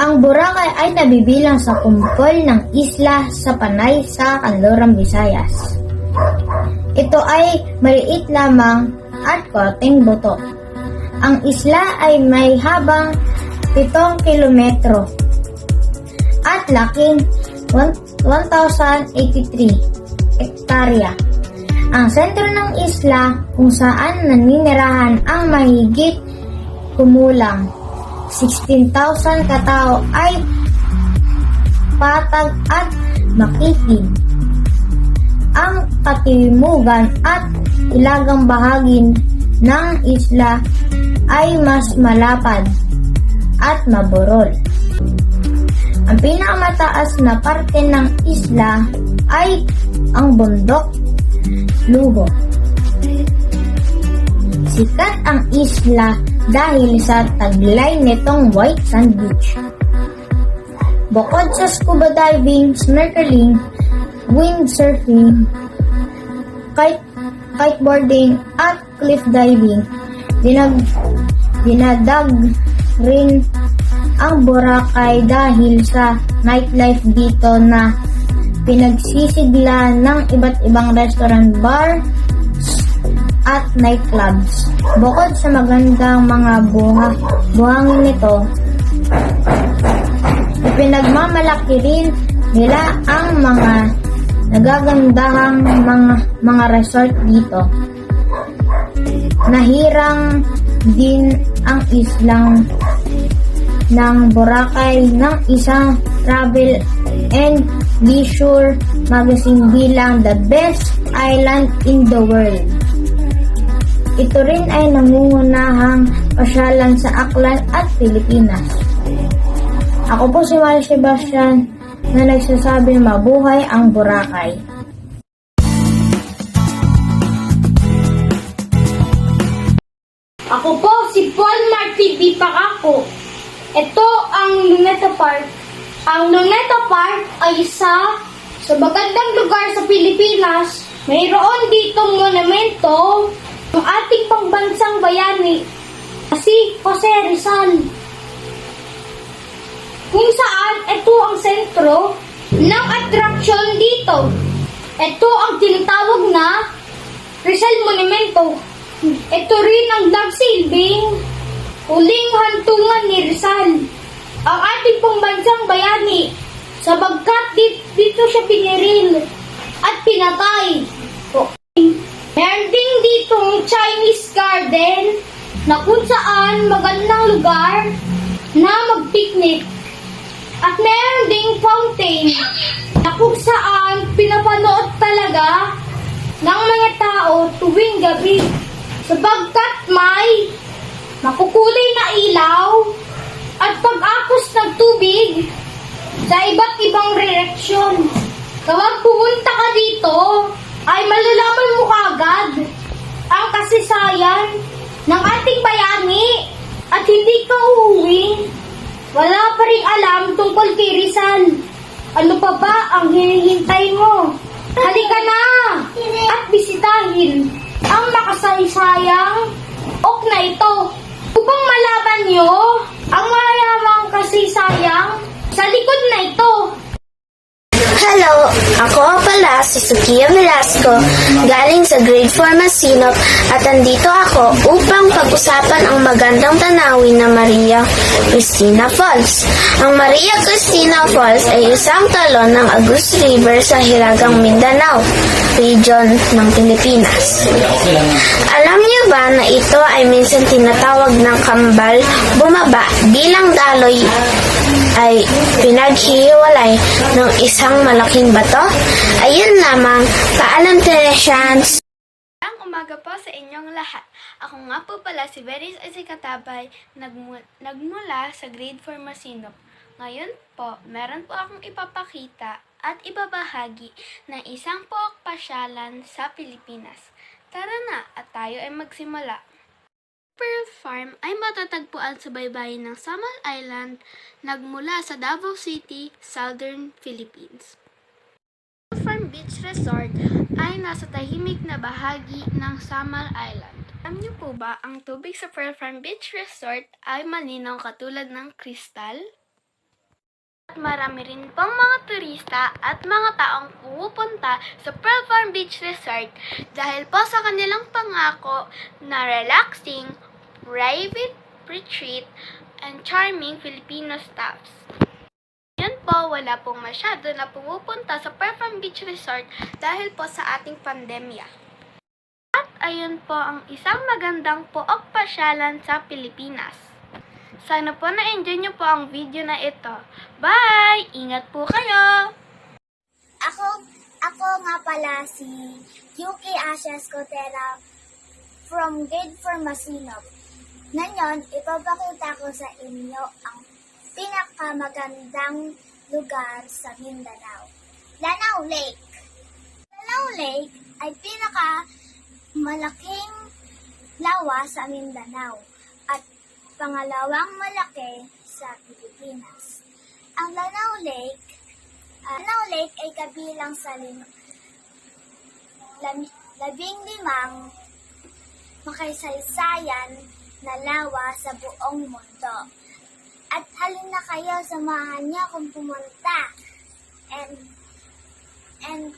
Ang Boracay ay nabibilang sa kumpol ng isla sa Panay sa Kanlurang Visayas. Ito ay maliit lamang at konting buto. Ang isla ay may habang 7 kilometro at laking 1,083 hektarya. Ang sentro ng isla kung saan naninirahan ang mahigit kumulang 16,000 katao ay patag at makitid. Ang katimugan at ilagang bahagi ng isla ay mas malapad at maburol. Ang pinakamataas na parte ng isla ay ang bundok Luho. Sikat ang isla dahil sa taglay nitong white sand beach. Bukod sa scuba diving, snorkeling, windsurfing, kiteboarding at cliff diving, dinadag rin ang Boracay dahil sa nightlife dito na pinagsisigla ng iba't ibang restaurant, bar at nightclubs. Bukod sa magandang mga buhangin nito, ipinagmamalaki rin nila ang mga nagagandahang mga resort dito. Nahirang din ang islang ng Boracay ng isang travel and leisure magazine bilang the best island in the world. Ito rin ay nangungunahang pasyalan sa Aklan at Pilipinas. Ako po si Mario Sebastian na nagsasabi na mabuhay ang Boracay. Ako po si Paul Marty B. Pacako. Ito ang Luneta Park. Ang Luneta Park ay isa sa magandang lugar sa Pilipinas. Mayroon ditong monumento ng ating pambansang bayani, si Jose Rizal, kung saan ito ang sentro ng atraksyon dito. Ito ang tinatawag na Rizal Monumento. Ito rin ang nagsilbing huling hantungan ni Rizal, ang ating pambansang bayani, sabagkat dito siya piniril at pinatay. Meron din ditong Chinese garden na kung saan magandang lugar na mag-picnic. At meron ding fountain na kung saan pinapanood talaga ng mga tao tuwing gabi, sabagkat may makukulay na ilaw at pag-akos ng tubig sa iba't ibang direksyon. Kapag pumunta ka dito, ay malalaman mo kagad ang kasaysayan ng ating bayani at hindi ka uuwi. Wala pa rin alam tungkol kay Rizal. Ano pa ba ang hinihintay mo? Halika na at bisitahin ang makasaysayang ok na ito upang malaman nyo ang mayamang kasaysayan sa likod na ito. Hello! Ako pala si Sukia Velasco, galing sa Grade 4 Masinop at andito ako upang pag-usapan ang magandang tanawin na Maria Cristina Falls. Ang Maria Cristina Falls ay isang talon ng Agus River sa Hilagang Mindanao, region ng Pilipinas. Alam niyo ba na ito ay minsan tinatawag ng kambal bumaba bilang daloy ay pinaghihiwalay ng isang malaking bato? Ayun lamang, paalam Teresians! Ang umaga po sa inyong lahat. Ako nga po pala si Veris Azikatabay, nagmula sa Grade 4 Masinop. Ngayon po, meron po akong ipapakita at ibabahagi ng isang pasyalan sa Pilipinas. Tara na at tayo ay magsimula. Pearl Farm ay matatagpuan sa baybayin ng Samal Island, nagmula sa Davao City, Southern Philippines. Pearl Farm Beach Resort ay nasa tahimik na bahagi ng Samal Island. Alam niyo po ba, ang tubig sa Pearl Farm Beach Resort ay malinaw katulad ng kristal? Marami rin pong mga turista at mga taong pumupunta sa Pearl Farm Beach Resort dahil po sa kanilang pangako na relaxing, private retreat, and charming Filipino staffs. Ngayon po, wala pong masyado na pumupunta sa Pearl Farm Beach Resort dahil po sa ating pandemya. At ayun po ang isang magandang pook pasyalan sa Pilipinas. Sana po na-enjoy nyo po ang video na ito. Bye! Ingat po kayo! Ako nga pala si Yuki Asha Escotera from Grade 4 Masinop. Ngayon, ipapakita ko sa inyo ang pinakamagandang lugar sa Mindanao. Lanao Lake. Lanao Lake ay malaking lawa sa Mindanao at pangalawang malaki sa Pilipinas. Ang Lanao Lake ay kabilang sa 15 makaysaysayan na lawa sa buong mundo. At halina kayo, samahan niyo kung pumunta. And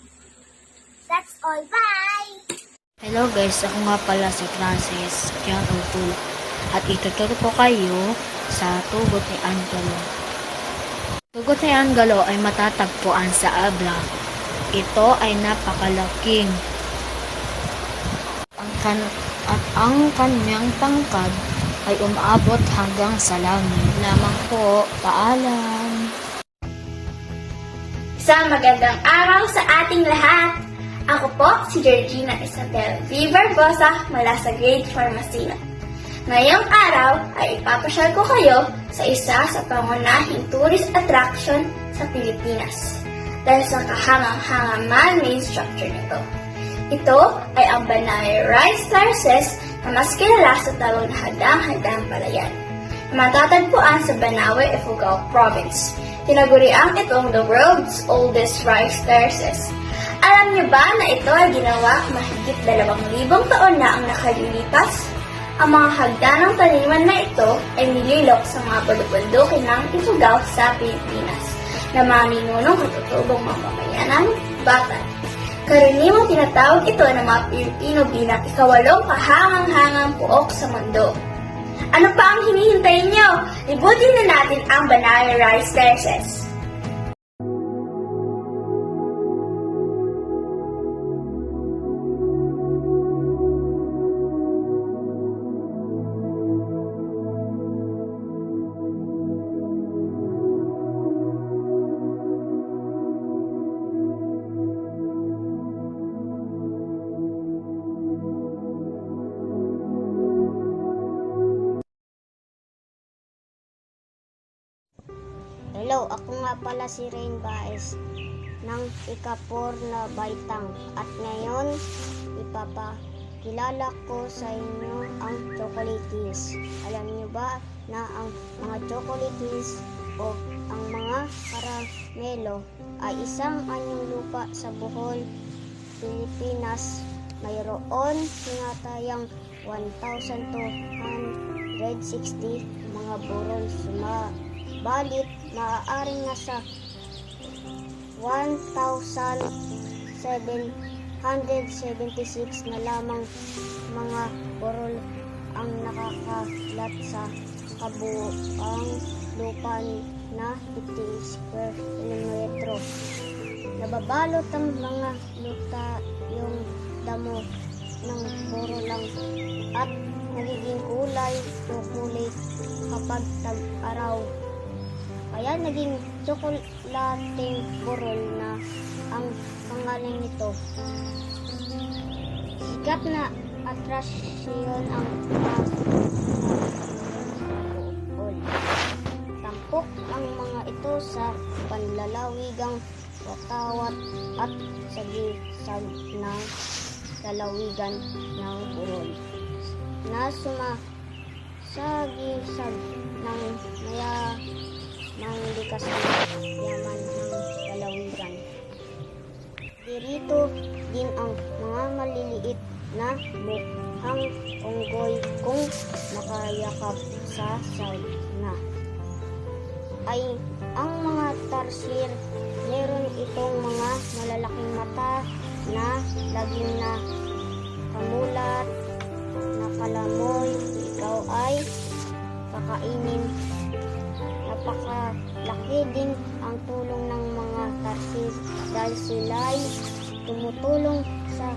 that's all. Bye! Hello guys, ako nga pala si Francis Kian Utul at ituturo ko kayo sa Tugot ni Angelo. Tugot ni Angelo ay matatagpuan sa Abra. Ito ay napakalaking at ang kanyang tangkad ay umaabot hanggang sa langit. Lamang po, paalam! Isang magandang araw sa ating lahat! Ako po si Georgina Isabel V. Barbosa mula sa Grade 4 Masina. Ngayong araw ay ipapasyal ko kayo sa isa sa pangunahing tourist attraction sa Pilipinas dahil sa kahangang-hangang man-made structure nito. Ito ay ang Banay Rice Terraces na mas kilala sa tawag na Hadang-Hadang Palayan na matatagpuan sa Banawe, Ifugao Province. Tinaguriang itong the world's oldest rice terraces. Alam niyo ba na ito ay ginawa mahigit 2,000 taon na ang nakalilipas? Ang mga hagdanang taniman na ito ay nililok sa mga bundok-bundukin ng Ifugao sa Pilipinas na mga ninunong katutubong mamamayan ng Batan. Karaniwang tinatawag ito ng mga Pilipino bilang ikawalong kahangang-hangang puok sa mundo. Ano pa ang hinihintay niyo? Libutin na natin ang Banay Rice Terraces. Hello, ako nga pala si Rain Baez ng ika-4 na baitang at ngayon ipapakilala ko sa inyo ang chocolates. Alam niyo ba na ang mga chocolates o ang mga karamelo ay isang anyong lupa sa Bohol, Pilipinas. Mayroon tinatayang 1,260 mga burol balit maaaring nasa 1,776 na lamang mga burol ang nakakalat sa kabuang lupa na 50 square kilometro. Nababalot ang mga lupa yung damo ng burolang at nagiging kulay chocolate kapag tag-araw. Kaya naging tsokolating burol na ang pangalan nito. Sikat na atrasyon ang burol. Tampok ang mga ito sa panlalawigang watawat at sagisag ng lalawigan ng burol na sumasagisag ng ng likas na yaman ng lalawigan. Dirito din ang mga maliliit na mukhang unggoy kung nakayakap sa side na. Ay ang mga tarsier, meron itong mga malalaking mata na laging na kamulat, nakalamoy. Ikaw ay kakainin. Napakalaki din ang tulong ng mga tarsier dahil sila'y tumutulong sa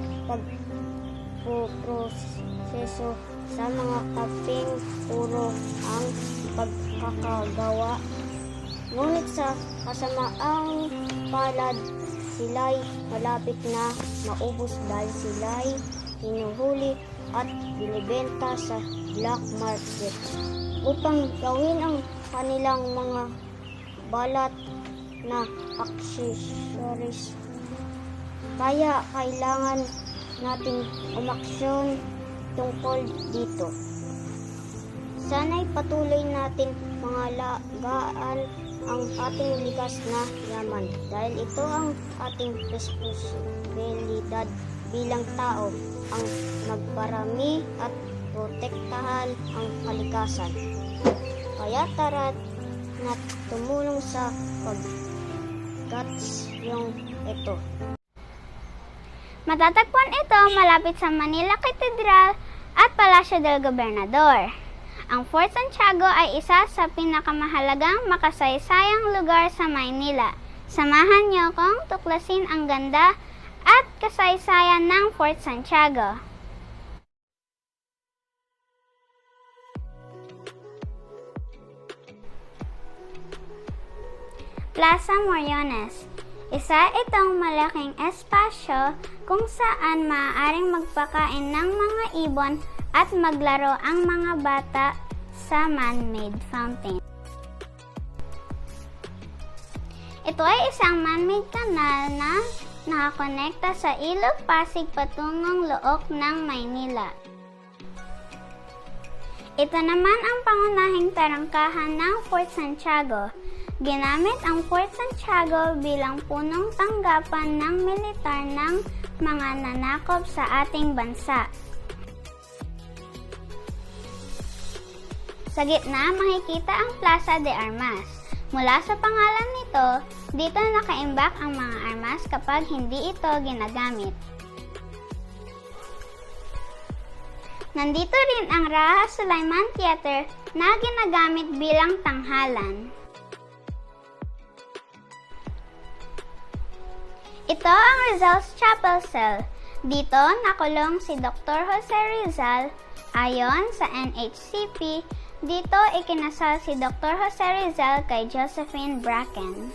pagproseso sa mga kaping puro ang pagkakagawa. Ngunit sa kasamaang palad, sila'y malapit na maubos dahil sila'y hinuhuli at binibenta sa black market upang gawin ang kanilang mga balat na accessories. Kaya kailangan nating umaksyon tungkol dito. Sana'y patuloy natin mangalagaan ang ating likas na yaman dahil ito ang ating responsibilidad bilang tao, ang magparami at protektahan ang kalikasan. Kaya tara na tumulong sa paggatsyon ito. Matatagpuan ito malapit sa Manila Cathedral at Palacio del Gobernador. Ang Fort Santiago ay isa sa pinakamahalagang makasaysayang lugar sa Maynila. Samahan niyo kong tuklasin ang ganda at kasaysayan ng Fort Santiago. Plaza Moriones. Isa itong malaking espasyo kung saan maaaring magpakain ng mga ibon at maglaro ang mga bata sa man-made fountain. Ito ay isang man-made kanal na nakakonekta sa Ilog Pasig patungong Looc ng Maynila. Ito naman ang pangunahing tarangkahan ng Fort Santiago. Ginamit ang Fort Santiago bilang punong tanggapan ng militar ng mga nanakop sa ating bansa. Sa gitna, makikita ang Plaza de Armas. Mula sa pangalan nito, dito nakaimbak ang mga armas kapag hindi ito ginagamit. Nandito rin ang Raha Sulaiman Theater na ginagamit bilang tanghalan. Ito ang Rizal's Chapel Cell. Dito nakulong si Dr. Jose Rizal. Ayon sa NHCP, dito ikinasal si Dr. Jose Rizal kay Josephine Bracken.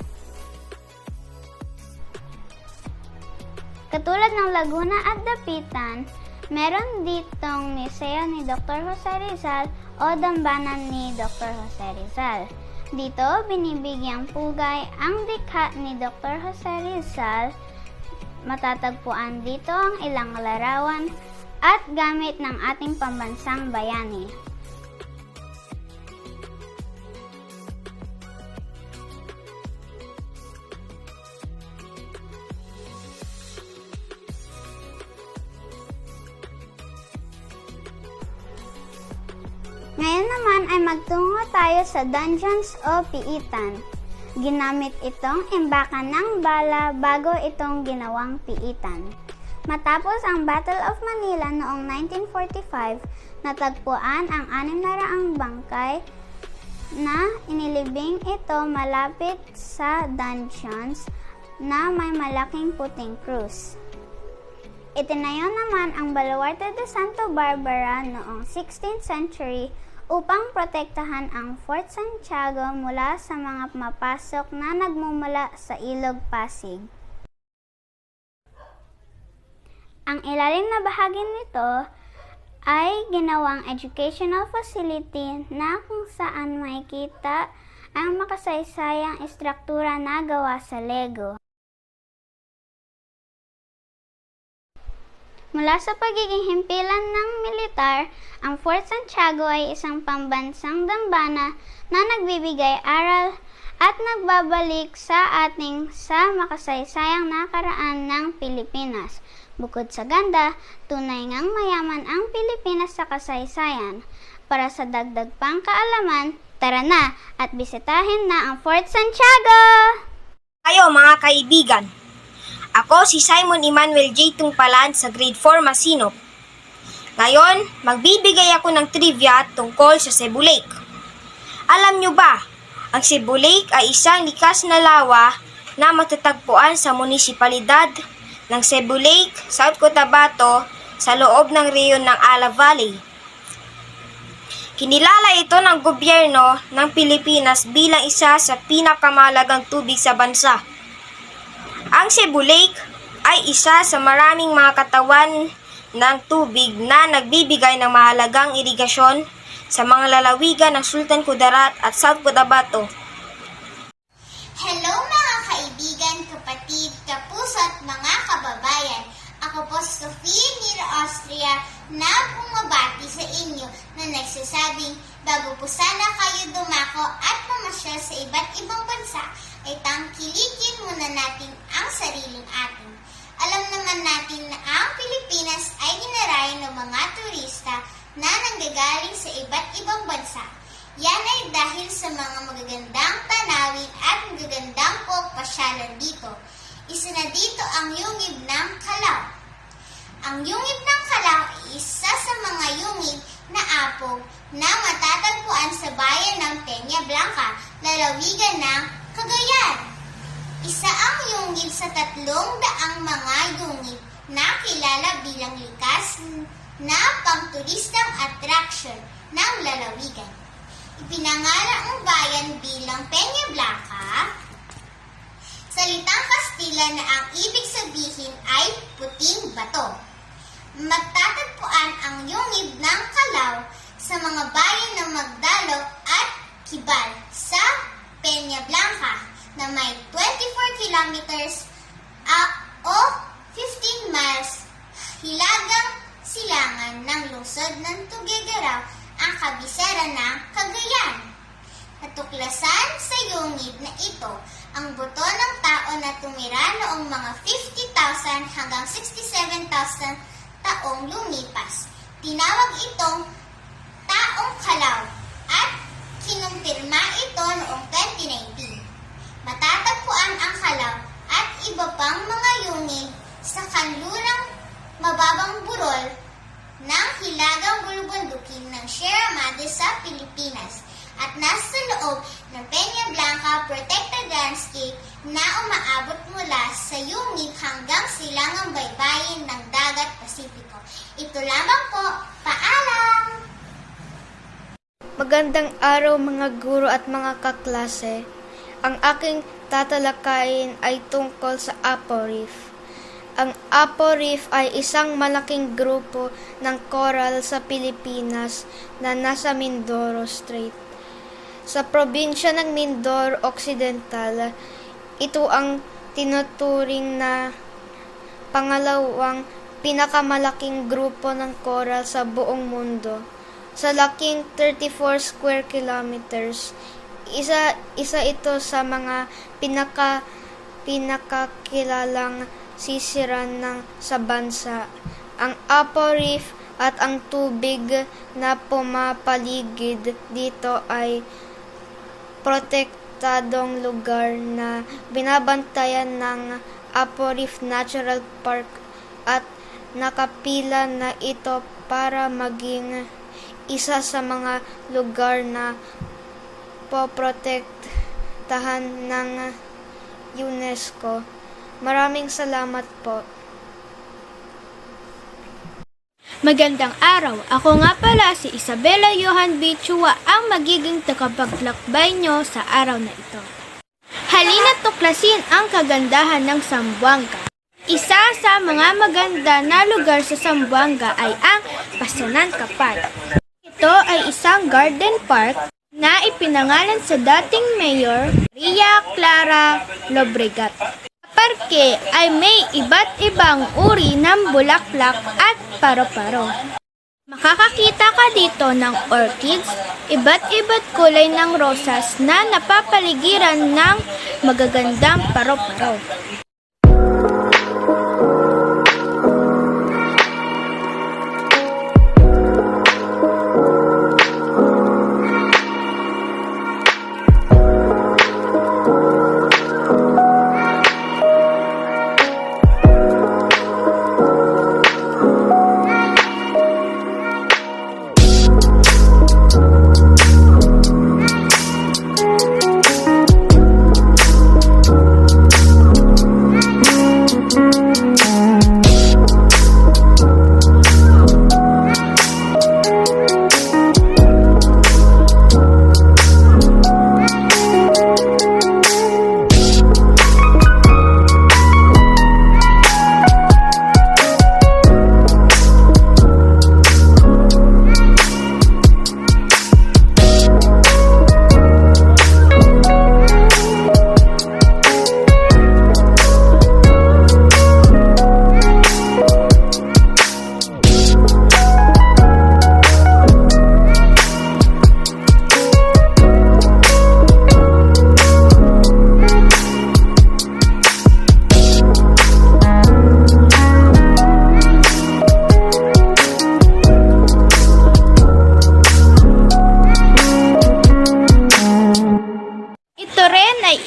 Katulad ng Laguna at Dapitan, meron ditong museo ni Dr. Jose Rizal o dambanan ni Dr. Jose Rizal. Dito, binibigyang pugay ang likha ni Dr. Jose Rizal. Matatagpuan dito ang ilang larawan at gamit ng ating pambansang bayani. Ngayon naman ay magtungo tayo sa dungeons o piitan. Ginamit itong imbakan ng bala bago itong ginawang piitan. Matapos ang Battle of Manila noong 1945, natagpuan ang 600 bangkay na inilibing ito malapit sa dungeons na may malaking puting krus. Itinayo naman ang Baluarte de Santa Barbara noong 16th century upang protektahan ang Fort Santiago mula sa mga mapasok na nagmumula sa Ilog Pasig. Ang ilalim na bahagi nito ay ginawang educational facility na kung saan makikita ang makasaysayang istruktura na gawa sa Lego. Mula sa pagiging himpilan ng militar, ang Fort Santiago ay isang pambansang dambana na nagbibigay aral at nagbabalik sa ating sa makasaysayang nakaraan ng Pilipinas. Bukod sa ganda, tunay ngang mayaman ang Pilipinas sa kasaysayan. Para sa dagdag pang kaalaman, tara na at bisitahin na ang Fort Santiago! kayo mga kaibigan. Ako si Simon Emmanuel J. Tungpalan sa grade 4 Masinop. Ngayon, magbibigay ako ng trivia tungkol sa Cebu Lake. Alam nyo ba, ang Cebu Lake ay isang likas na lawa na matatagpuan sa munisipalidad ng Cebu Lake, South Cotabato, sa loob ng rehiyon ng Ala Valley. Kinilala ito ng gobyerno ng Pilipinas bilang isa sa pinakamahalagang tubig sa bansa. Ang Cebu Lake ay isa sa maraming mga katawan ng tubig na nagbibigay ng mahalagang irigasyon sa mga lalawigan ng Sultan Kudarat at South Cotabato. Hello mga kaibigan, kapatid, kapuso at mga kababayan. Ako po si Sofia Nira Austria na bumabati sa inyo na nagsasabing bago po sana kayo dumako at mamasyal sa iba't ibang bansa ay tangkilikin muna natin ang sariling atin. Alam naman natin na ang Pilipinas ay dinarayo ng mga turista na nanggagaling sa iba't ibang bansa. Yan ay dahil sa mga magagandang tanawin at magagandang pasyalan dito. Isa na dito ang yungib ng Calao. Ang yungib ng Calao ay isa sa mga yungib na apog na matatagpuan sa bayan ng Peña Blanca, lalawigan ng Cagayan. Isa ang yungib sa 300 mga yungib na kilala bilang likas na pangturistang attraction ng lalawigan. Ipinangalan ang bayan bilang Peña Blanca. Salitang Kastila na ang ibig sabihin ay puting bato. Magtatagpuan ang yungib ng Calao sa mga bayan ng Magdalo at Kibal sa Peña Blanca na may 24 kilometers o 15 miles hilagang silangan ng lungsod ng Tuguegarao ang kabisera ng Cagayan. Natuklasan sa yungib na ito ang buto ng tao na tumira noong mga 50,000 hanggang 67,000 taong lumipas. Tinawag itong Taong Calao at kinumpirma ito noong 2019. Matatagpuan ang Calao at iba pang mga yungib sa kanlurang mababang burol ng hilagang bulubundukin ng Sierra Madre sa Pilipinas at nasa loob ng Peña Blanca Protected Landscape na umaabot mula sa yungib hanggang silangang baybayin ng Dagat Pasipiko. Ito lamang po, paalam! Magandang araw mga guro at mga kaklase. Ang aking tatalakayin ay tungkol sa Apo Reef. Ang Apo Reef ay isang malaking grupo ng coral sa Pilipinas na nasa Mindoro Strait. Sa probinsya ng Mindoro Occidental, ito ang tinuturing na pangalawang pinakamalaking grupo ng coral sa buong mundo. Sa laking 34 square kilometers, isa ito sa mga pinakakilalang sisiran sa bansa. Ang Apo Reef at ang tubig na pumapaligid dito ay protektadong lugar na binabantayan ng Apo Reef Natural Park at nakapila na ito para maging isa sa mga lugar na poprotektahan ng UNESCO. Maraming salamat po. Magandang araw! Ako nga pala si Isabella Johan Bichua, ang magiging tagapaglakbay nyo sa araw na ito. Halina't tuklasin ang kagandahan ng Zamboanga. Isa sa mga maganda na lugar sa Zamboanga ay ang Pasananca Park. Ito ay isang garden park na ipinangalan sa dating mayor Maria Clara Lobregat. Sa parke ay may iba't ibang uri ng bulaklak at paro-paro. Makakakita ka dito ng orchids, iba't kulay ng rosas na napapaligiran ng magagandang paro-paro.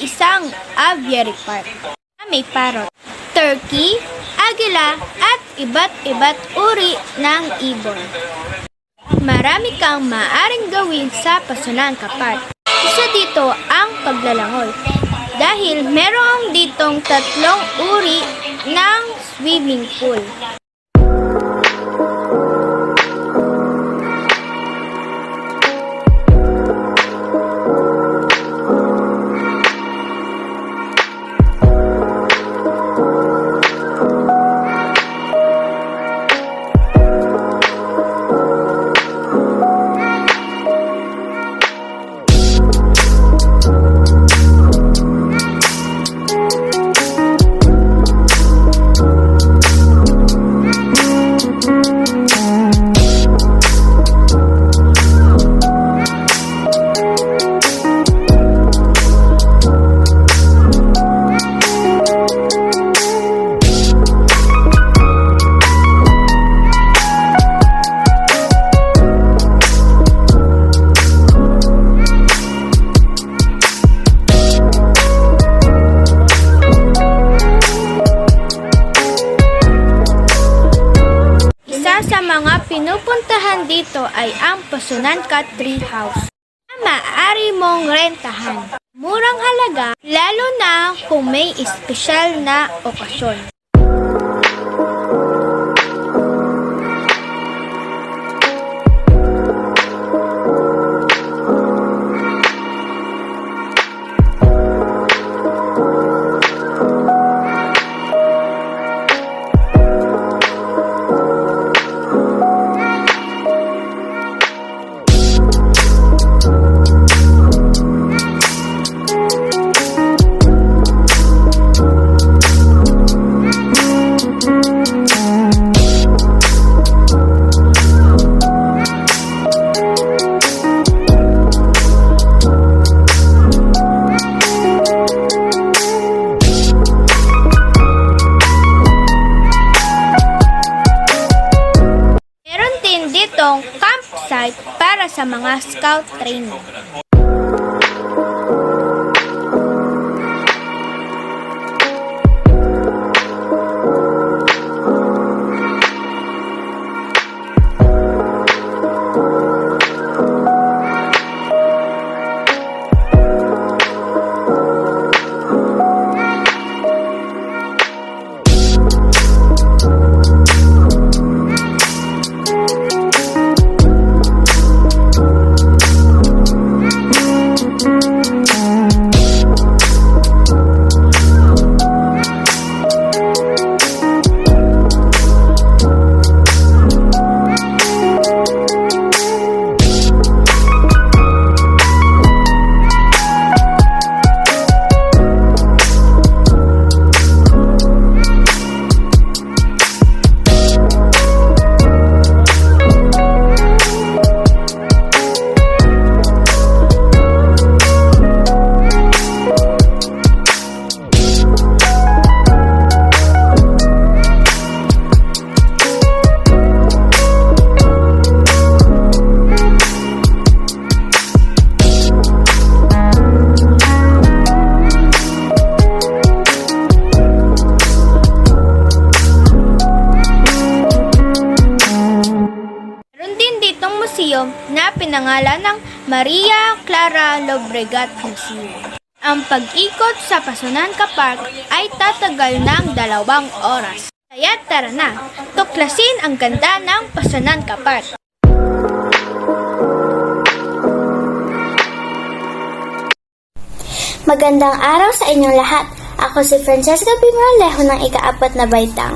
isang aviary park na may parrot, turkey, agila at iba't uri ng ibon. Marami kang maaaring gawin sa Pasunanca Park. Isa dito ang paglalangoy dahil meron ditong 3 uri ng swimming pool. Sa mga pinupuntahan dito ay ang Pasunanca Tree House na maaari mong rentahan. Murang halaga, lalo na kung may espesyal na okasyon. Ditong campsite para sa mga scout training. Na pinangalan ng Maria Clara Llobregat Museum. Ang pag-ikot sa Pasunanca Park ay tatagal ng 2 oras. Kaya tara na, tuklasin ang ganda ng Pasunanca Park. Magandang araw sa inyong lahat. Ako si Francesca Pimralejo ng ika-4 na baitang.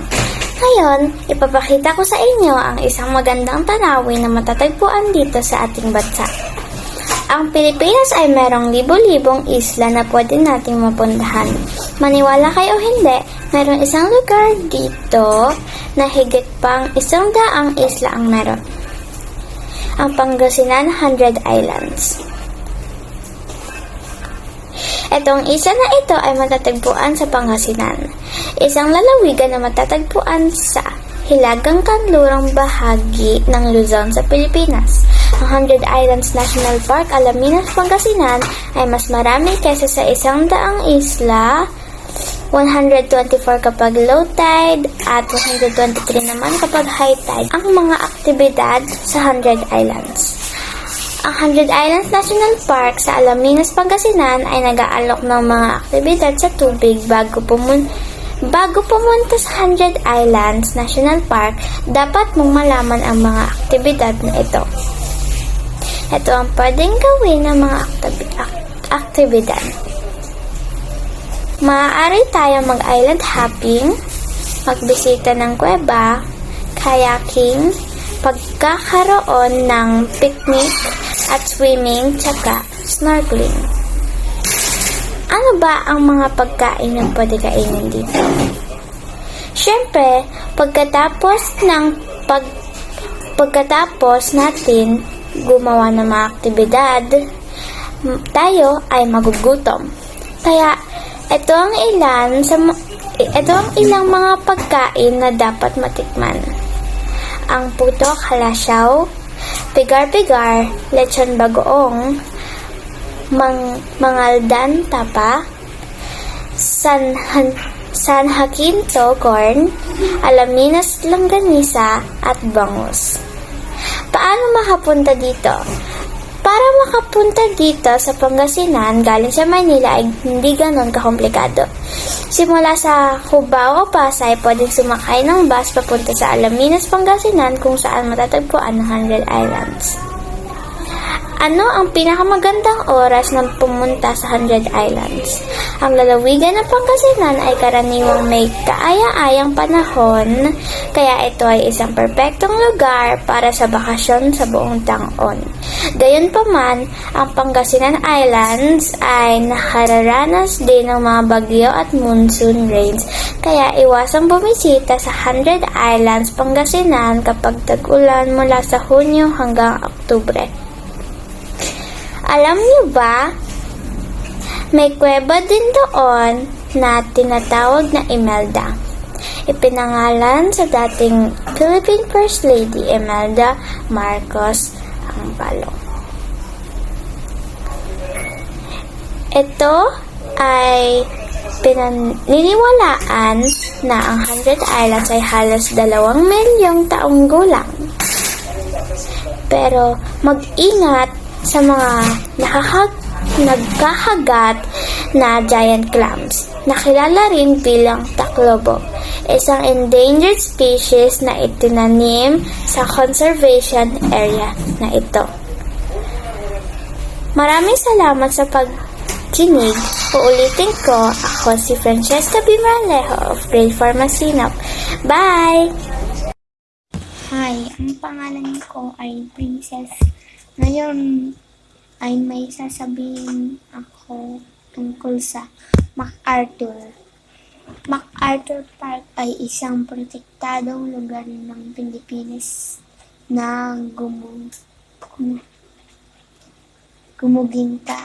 Ngayon, ipapakita ko sa inyo ang isang magandang tanawin na matatagpuan dito sa ating bansa. Ang Pilipinas ay merong libo-libong isla na pwede nating mapuntahan. Maniwala kayo o hindi, merong isang lugar dito na higit pang 100 isla ang meron. Ang Pangasinan 100 Islands. Itong isla na ito ay matatagpuan sa Pangasinan, isang lalawigan na matatagpuan sa hilagang kanlurang bahagi ng Luzon sa Pilipinas. Ang 100 Islands National Park, Alaminos, Pangasinan ay mas marami kaysa sa 100 isla, 124 kapag low tide at 123 naman kapag high tide ang mga aktibidad sa 100 Islands. Ang 100 Islands National Park sa Alaminos, Pangasinan ay nag-aalok ng mga aktibidad sa tubig bago pumunta sa 100 Islands National Park, dapat mong malaman ang mga aktibidad na ito. Ito ang pwedeng gawin ng mga aktibidad. Maaari tayo mag-island hopping, magbisita ng kuweba, kayaking, pagkakaroon ng picnic at swimming, tsaka snorkeling. Ano ba ang mga pagkain na pwede kainin dito? Siyempre, pagkatapos natin gumawa ng mga aktibidad, tayo ay magugutom. Kaya, ito ang ilang mga pagkain na dapat matikman. Ang puto kalasyaw, pigar-pigar, lechon bagoong, mangaldan tapa, San Jacinto corn, Alaminos longganisa at bangus. Paano makapunta dito? Para makapunta dito sa Pangasinan galing sa Manila ay hindi ganon kakomplikado. Simula sa Cubao o Pasay, pwedeng sumakay ng bus papunta sa Alaminos, Pangasinan kung saan matatagpuan ang 100 Islands. Ano ang pinakamagandang oras ng pumunta sa 100 Islands? Ang lalawigan ng Pangasinan ay karaniwang may kaaya-ayang panahon, kaya ito ay isang perpektong lugar para sa bakasyon sa buong taon. Gayunpaman, ang Pangasinan Islands ay nakararanas din ng mga bagyo at monsoon rains, kaya iwasang bumisita sa 100 Islands, Pangasinan kapag tag-ulan mula sa Hunyo hanggang Oktubre. Alam niyo ba, may kuweba din doon na tinatawag na Imelda. Ipinangalan sa dating Philippine First Lady Imelda Marcos Ampalo. Ito ay pinaniniwalaan na ang 100 Islands ay halos 2 milyong taong gulang. Pero mag-ingat sa mga nagkahagat na giant clams, na kilala rin bilang taklobo, isang endangered species na itinanim sa conservation area na ito. Maraming salamat sa pagkinig. Uulitin ko, ako si Francesca Bimalejo of Grade 4 Masinop. Bye! Hi, ang pangalan ko ay Princess. Ngayon ay may sasabihin ako tungkol sa MacArthur. MacArthur Park ay isang protektadong lugar ng Pilipinas na gumuginita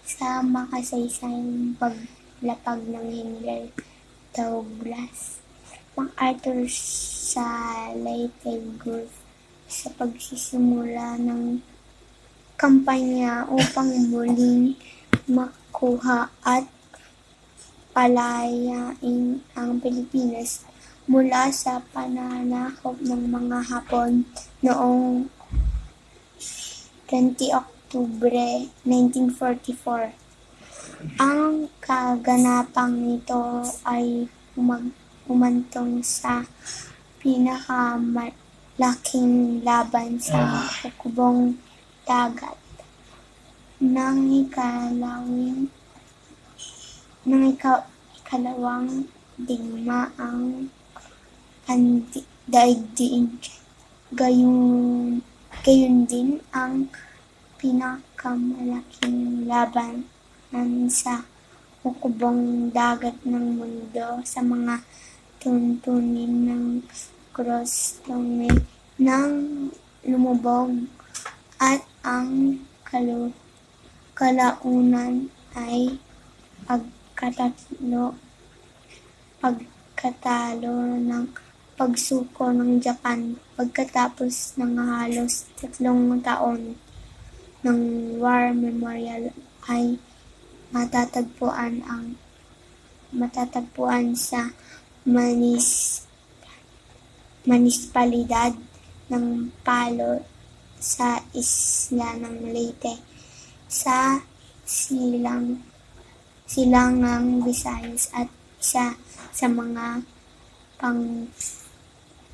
sa makasaysayang paglapag ng Henry Douglas MacArthur sa Leyte Gulf sa pagsisimula ng kampanya upang muling makuha at palayain ang Pilipinas mula sa pananakop ng mga Hapon noong 20 Oktubre 1944. Ang kaganapang ito ay umantong sa pinakamalaking laban sa hukbong dagat ng ikalawang digmaang daigdig. Gayon din ang pinakamalaking laban sa hukbong dagat ng mundo sa mga tuntunin ng Crostone nang lumubog at ang kalaunan ay pagkatalo ng pagsuko ng Japan pagkatapos ng halos 3 taon ng war memorial ay matatagpuan sa Manispalidad ng Palo sa isla ng Leyte sa silangang Visayas at isa sa mga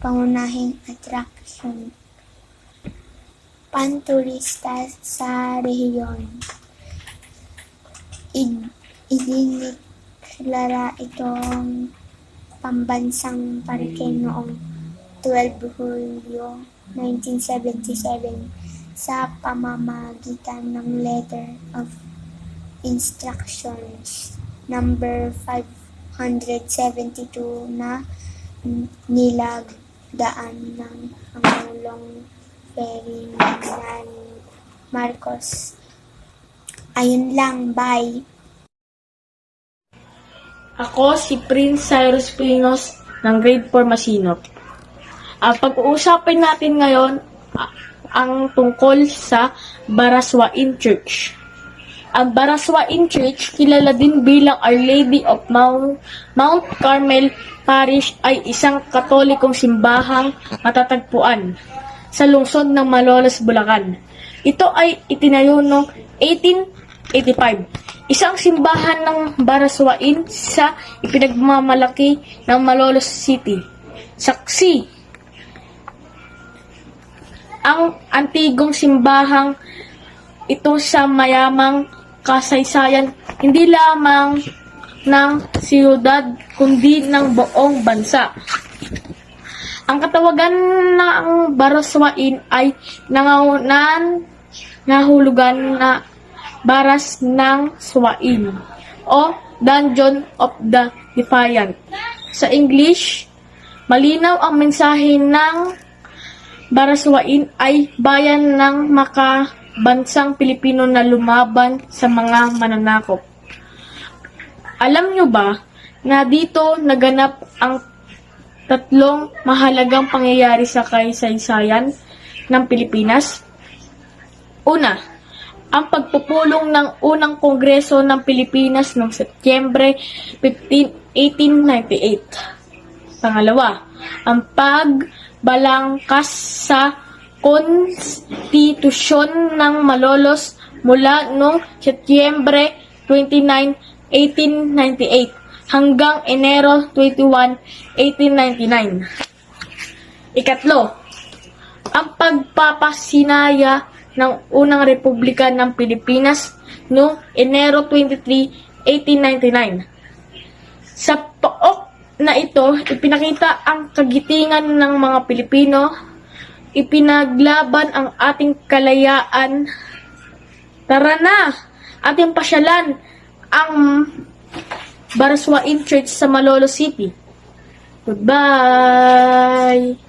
pangunahing atraksyon panturista sa rehiyon. Idiniklara itong pambansang parke noong 12 Hulyo 1977 sa pamamagitan ng Letter of Instructions number 572 na nilagdaan ng Pangulong Ferdinand Marcos. Ayun lang, bye! Ako si Prince Cyrus Pinos ng Grade 4 Masinop. Pag-uusapin natin ngayon ang tungkol sa Baraswain Church. Ang Baraswain Church, kilala din bilang Our Lady of Mount Carmel Parish, ay isang katolikong simbahang matatagpuan sa lungsod ng Malolos, Bulacan. Ito ay itinayo noong 1885. Isang simbahan ng Baraswain sa ipinagmamalaki ng Malolos City. Saksi ang antigong simbahang ito sa mayamang kasaysayan hindi lamang ng siyudad kundi ng buong bansa. Ang katawagan ng Baraswain ay nahulugan na Baras ng Swain o Dungeon of the Defiant. Sa English, malinaw ang mensahe ng Baraswain ay bayan ng makabansang Pilipino na lumaban sa mga mananakop. Alam nyo ba na dito naganap ang 3 mahalagang pangyayari sa kasaysayan ng Pilipinas? Una, ang pagpupulong ng unang Kongreso ng Pilipinas noong Setyembre 15, 1898. Pangalawa, ang pagbalangkas sa konstitusyon ng Malolos mula noong Setyembre 29, 1898 hanggang Enero 21, 1899. Ikatlo, ang pagpapasinaya ng unang Republika ng Pilipinas noong Enero 23, 1899. Sa pook na ito, ipinakita ang kagitingan ng mga Pilipino, ipinaglaban ang ating kalayaan. Tara na, ating pasyalan ang Baraswain Church sa Malolos City. Goodbye!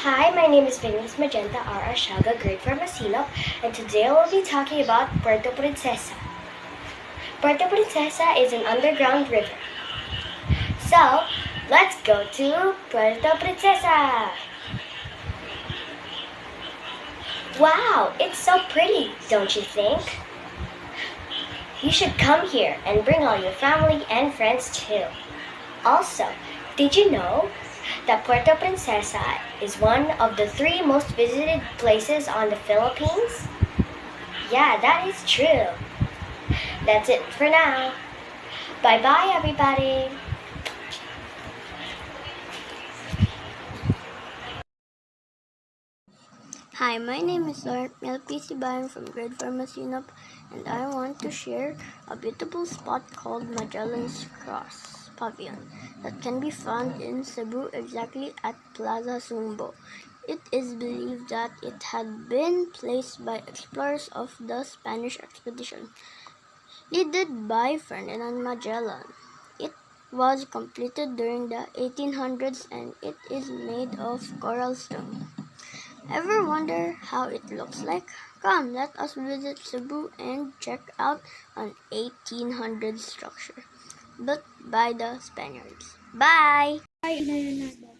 Hi, my name is Venus Magenta R. Ashaga, grade 4 Masinop, and today I will be talking about Puerto Princesa. Puerto Princesa is an underground river. So, let's go to Puerto Princesa! Wow, it's so pretty, don't you think? You should come here and bring all your family and friends too. Also, did you know that Puerto Princesa is one of the 3 most visited places on the Philippines? Yeah, that is true. That's it for now. Bye-bye, everybody. Hi, my name is Lauren Melpisi Bayan from grade 4 Masinop, and I want to share a beautiful spot called Magellan's Cross Pavilion that can be found in Cebu, exactly at Plaza Sumbo. It is believed that it had been placed by explorers of the Spanish expedition, led by Ferdinand Magellan. It was completed during the 1800s and it is made of coral stone. Ever wonder how it looks like? Come, let us visit Cebu and check out an 1800 structure built by the Spaniards. Bye! Ay, Leonardo.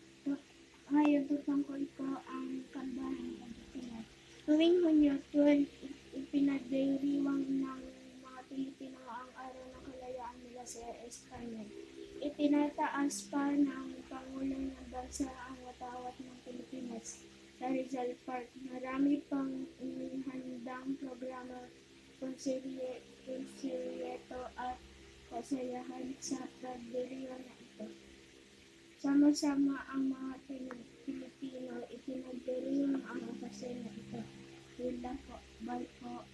Ngayon tutungkol ko ang Kalbahan ng Pilipinas. Tuwing Hunyo 12, ipinagdiriwang ng mga Pilipino ang araw ng kalayaan nila sa Espanya. Itinataas pa ng Pangulo ng Bansa ang watawat ng Pilipinas sa Rizal Park. Marami pang inihandang programa, konseryeto at kasayahan sa pagdiriwang na ito. Sama-sama ang mga Pilipino, itinagdiriwang ang okasyon na ito. Yun lang po. Bye po.